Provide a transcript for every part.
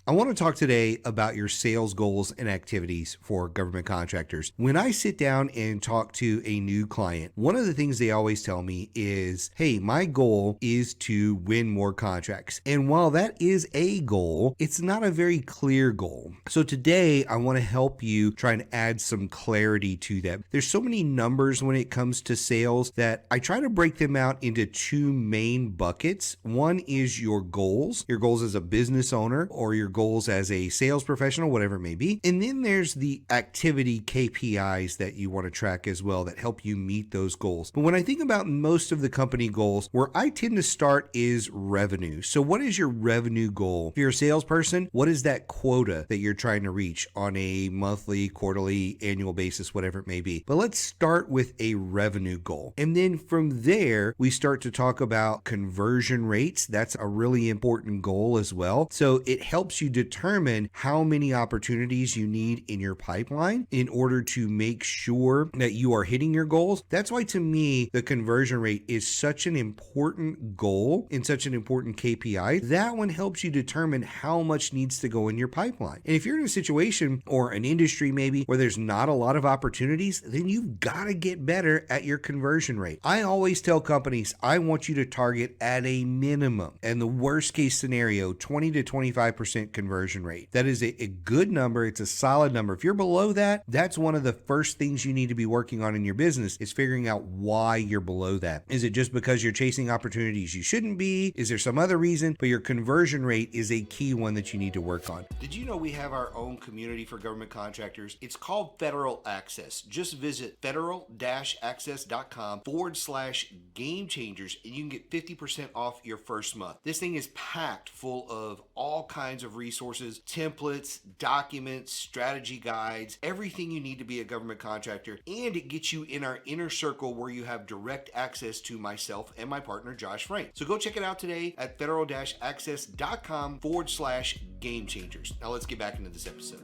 I want to talk today about your sales goals and activities for government contractors. When I sit down and talk to a new client, one of the things they always tell me is, hey, my goal is to win more contracts. And while that is a goal, it's not a very clear goal. So today I want to help you try and add some clarity to that. There's so many numbers when it comes to sales that I try to break them out into two main buckets. One is your goals as a business owner or your goals as a sales professional, whatever it may be. And then there's the activity KPIs that you want to track as well that help you meet those goals. But when I think about most of the company goals, where I tend to start is revenue. So what is your revenue goal? If you're a salesperson, what is that quota that you're trying to reach on a monthly, quarterly, annual basis, whatever it may be? But let's start with a revenue goal. And then from there, we start to talk about conversion rates. That's a really important goal as well. So it helps you determine how many opportunities you need in your pipeline in order to make sure that you are hitting your goals. That's why, to me, the conversion rate is such an important goal and such an important KPI. That one helps you determine how much needs to go in your pipeline. And if you're in a situation or an industry maybe where there's not a lot of opportunities, then you've got to get better at your conversion rate. I always tell companies, I want you to target at a minimum, and the worst case scenario, 20 to 25% conversion rate. That is a good number. It's a solid number. If you're below that, that's one of the first things you need to be working on in your business, is figuring out why you're below that. Is it just because you're chasing opportunities you shouldn't be? Is there some other reason? But your conversion rate is a key one that you need to work on. Did you know we have our own community for government contractors? It's called Federal Access. Just visit federal-access.com/game changers and you can get 50% off your first month. This thing is packed full of all kinds of resources, templates, documents, strategy guides, everything you need to be a government contractor, and it gets you in our inner circle where you have direct access to myself and my partner, Josh Frank. So go check it out today at federal-access.com/game changers. Now let's get back into this episode.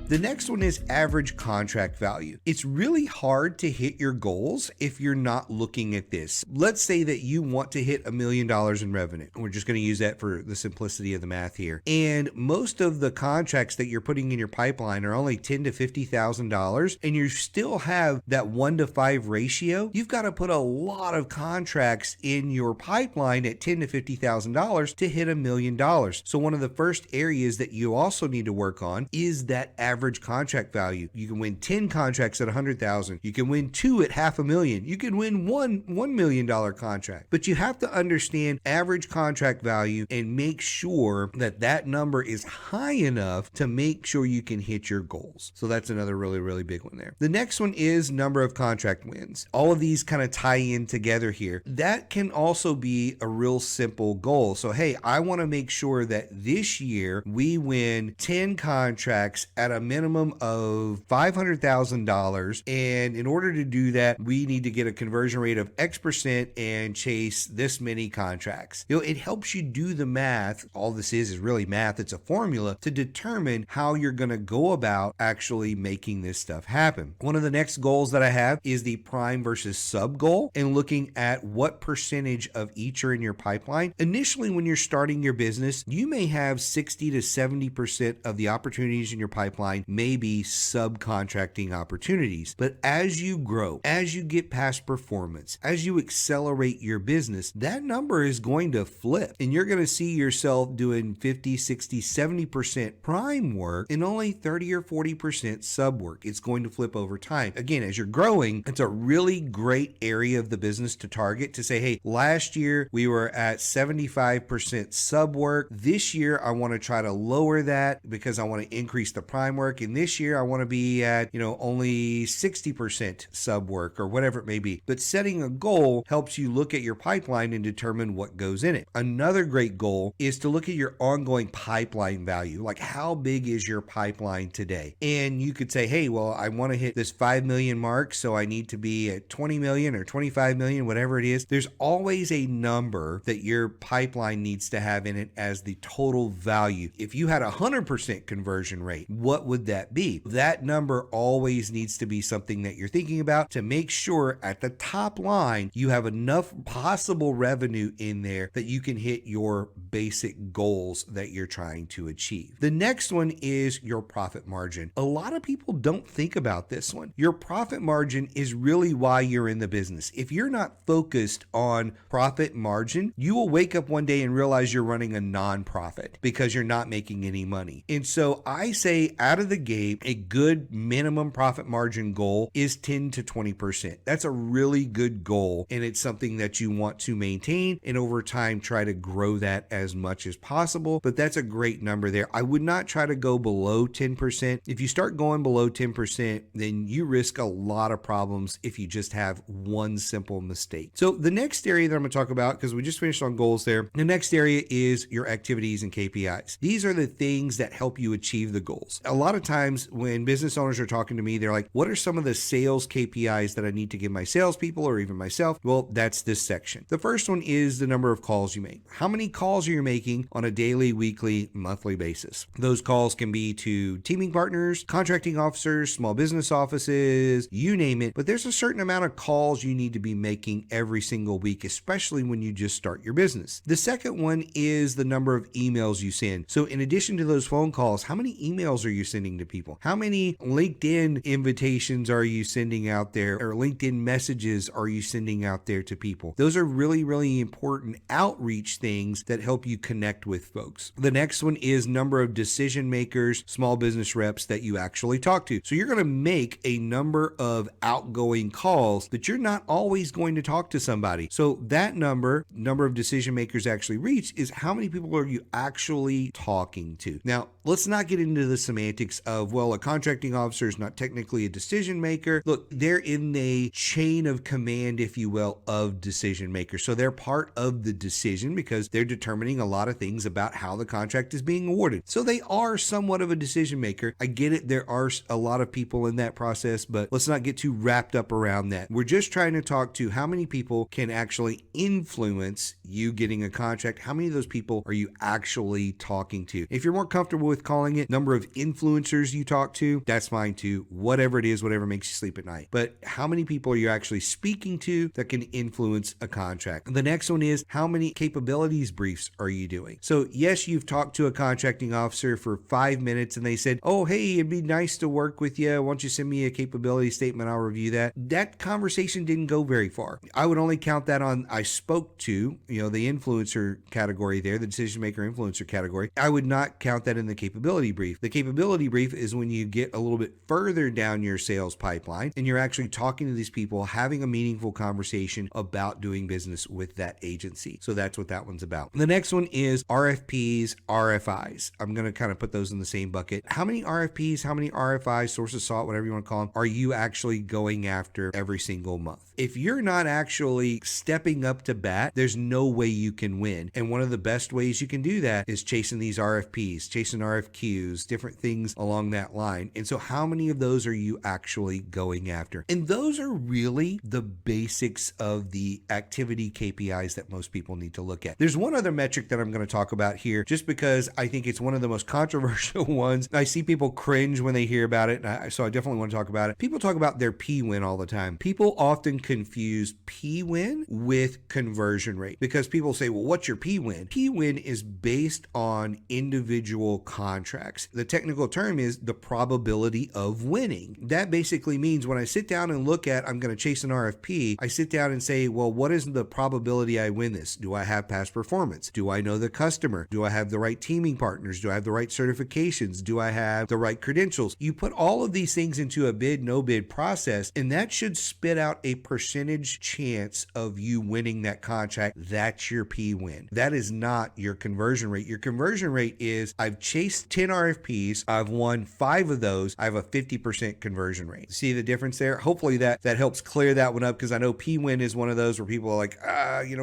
The next one is average contract value. It's really hard to hit your goals if you're not looking at this. Let's say that you want to hit $1 million in revenue. We're just going to use that for the simplicity of the math here. And most of the contracts that you're putting in your pipeline are only $10,000 to $50,000, and you still have that 1-to-5 ratio. You've got to put a lot of contracts in your pipeline at $10,000 to $50,000 to hit $1 million. So one of the first areas that you also need to work on is that average contract value. You can win 10 contracts at $100,000. You can win 2 at $500,000. You can win $1 million contract. But you have to understand average contract value and make sure that that number is high enough to make sure you can hit your goals. So that's another really, really big one there. The next one is number of contract wins. All of these kind of tie in together here. That can also be a real simple goal. So, hey, I want to make sure that this year we win 10 contracts at a minimum of $500,000, and in order to do that, we need to get a conversion rate of X% and chase this many contracts. It helps you do the math. All this is really math. It's a formula to determine how you're going to go about actually making this stuff happen. One of the next goals that I have is the prime versus sub goal, and looking at what percentage of each are in your pipeline. Initially, when you're starting your business, you may have 60 to 70% of the opportunities in your pipeline may be subcontracting opportunities. But as you grow, as you get past performance, as you accelerate your business, that number is going to flip, and you're going to see yourself doing 50, 60, 70% prime work and only 30 or 40% sub work. It's going to flip over time. Again, as you're growing, it's a really great area of the business to target, to say, hey, last year we were at 75% sub work. This year I want to try to lower that because I want to increase the prime work. And this year I want to be at, only 60% sub work or whatever it may be. But setting a goal helps you look at your pipeline and determine what goes in it. Another great goal is to look at your ongoing pipeline value. Like, how big is your pipeline today? And you could say, hey, well, I want to hit this 5 million mark, so I need to be at 20 million or 25 million, whatever it is. There's always a number that your pipeline needs to have in it as the total value. If you had a 100% conversion rate, what would would that be? That number always needs to be something that you're thinking about to make sure at the top line you have enough possible revenue in there that you can hit your basic goals that you're trying to achieve. The next one is your profit margin. A lot of people don't think about this one. Your profit margin is really why you're in the business. If you're not focused on profit margin, you will wake up one day and realize you're running a non-profit because you're not making any money. And so I say out of the gate, a good minimum profit margin goal is 10 to 20%. That's a really good goal, and it's something that you want to maintain and over time try to grow that as much as possible. But that's a great number there. I would not try to go below 10%. If you start going below 10%, then you risk a lot of problems if you just have one simple mistake. So the next area that I'm going to talk about, because we just finished on goals there, the next area is your activities and KPIs. These are the things that help you achieve the goals. A lot of times when business owners are talking to me, they're like, what are some of the sales KPIs that I need to give my salespeople or even myself? Well, that's this section. The first one is the number of calls you make. How many calls are you making on a daily, weekly, monthly basis? Those calls can be to teaming partners, contracting officers, small business offices, you name it. But there's a certain amount of calls you need to be making every single week, especially when you just start your business. The second one is the number of emails you send. So in addition to those phone calls, how many emails are you sending to people? How many LinkedIn invitations are you sending out there, or LinkedIn messages are you sending out there to people? Those are really, really important outreach things that help you connect with folks. The next one is number of decision makers, small business reps that you actually talk to. So you're going to make a number of outgoing calls, but you're not always going to talk to somebody. So that number of decision makers actually reached is how many people are you actually talking to? Now, let's not get into the semantics of, well, a contracting officer is not technically a decision maker. Look, they're in the chain of command, if you will, of decision makers. So they're part of the decision because they're determining a lot of things about how the contract is being awarded. So they are somewhat of a decision maker. I get it. There are a lot of people in that process, but let's not get too wrapped up around that. We're just trying to talk to how many people can actually influence you getting a contract. How many of those people are you actually talking to? If you're more comfortable with calling it number of influencers you talk to, that's fine too. Whatever it is, whatever makes you sleep at night. But how many people are you actually speaking to that can influence a contract? The next one is how many capabilities briefs are you doing? So yes, you've talked to a contracting officer for 5 minutes and they said, oh, hey, it'd be nice to work with you. Why don't you send me a capability statement? I'll review that. That conversation didn't go very far. I would only count that on I spoke to, the influencer category there, the decision maker influencer category. I would not count that in the capability brief. The capability brief is when you get a little bit further down your sales pipeline and you're actually talking to these people, having a meaningful conversation about doing business with that agency. So that's what that one's about. The next one is RFPs, RFIs. I'm going to kind of put those in the same bucket. How many RFPs, how many RFIs, source of salt, whatever you want to call them, are you actually going after every single month? If you're not actually stepping up to bat, there's no way you can win. And one of the best ways you can do that is chasing these RFPs, chasing RFQs, different things along that line. And so how many of those are you actually going after? And those are really the basics of the activity KPIs that most people need to look at. There's one other metric that I'm going to talk about here just because I think it's one of the most controversial ones. I see people cringe when they hear about it, so I definitely want to talk about it. People talk about their P-win all the time. People often confuse P-win with conversion rate because people say, well, what's your P-win? P-win is based on individual contracts. The technical term is the probability of winning. That basically means when I sit down and look at, I'm going to chase an RFP, I sit down and say, well, what is the probability I win this? Do I have past performance? Do I know the customer? Do I have the right teaming partners? Do I have the right certifications? Do I have the right credentials? You put all of these things into a bid, no bid process, and that should spit out a percentage chance of you winning that contract. That's your P-win. That is not your conversion rate. Your conversion rate is I've chased 10 RFPs, I've won 5 of those, I have a 50% conversion rate. See the difference there? Hopefully that helps clear that one up because I know P-win is one of those where people are like,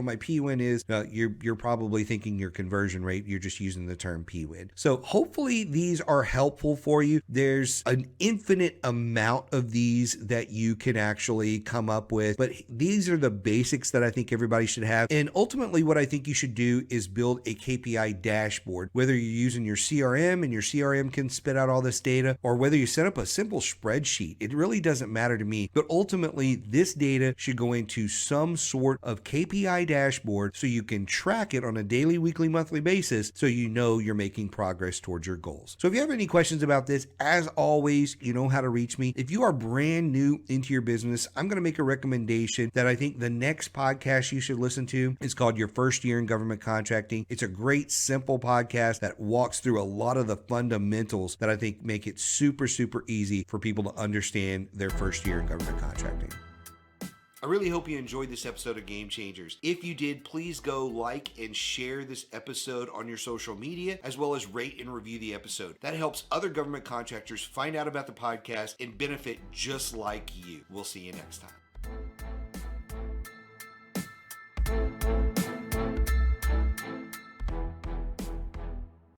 my P-win is, you're probably thinking your conversion rate, you're just using the term P-win. So hopefully these are helpful for you. There's an infinite amount of these that you can actually come up with, but these are the basics that I think everybody should have. And ultimately what I think you should do is build a KPI dashboard, whether you're using your CRM and your CRM can spit set out all this data, or whether you set up a simple spreadsheet, it really doesn't matter to me. But ultimately, this data should go into some sort of KPI dashboard so you can track it on a daily, weekly, monthly basis so you know you're making progress towards your goals. So if you have any questions about this, as always, you know how to reach me. If you are brand new into your business, I'm going to make a recommendation that I think the next podcast you should listen to is called Your First Year in Government Contracting. It's a great, simple podcast that walks through a lot of the fundamentals that I think make it super, super easy for people to understand their first year in government contracting. I really hope you enjoyed this episode of Game Changers. If you did, please go like and share this episode on your social media, as well as rate and review the episode. That helps other government contractors find out about the podcast and benefit just like you. We'll see you next time.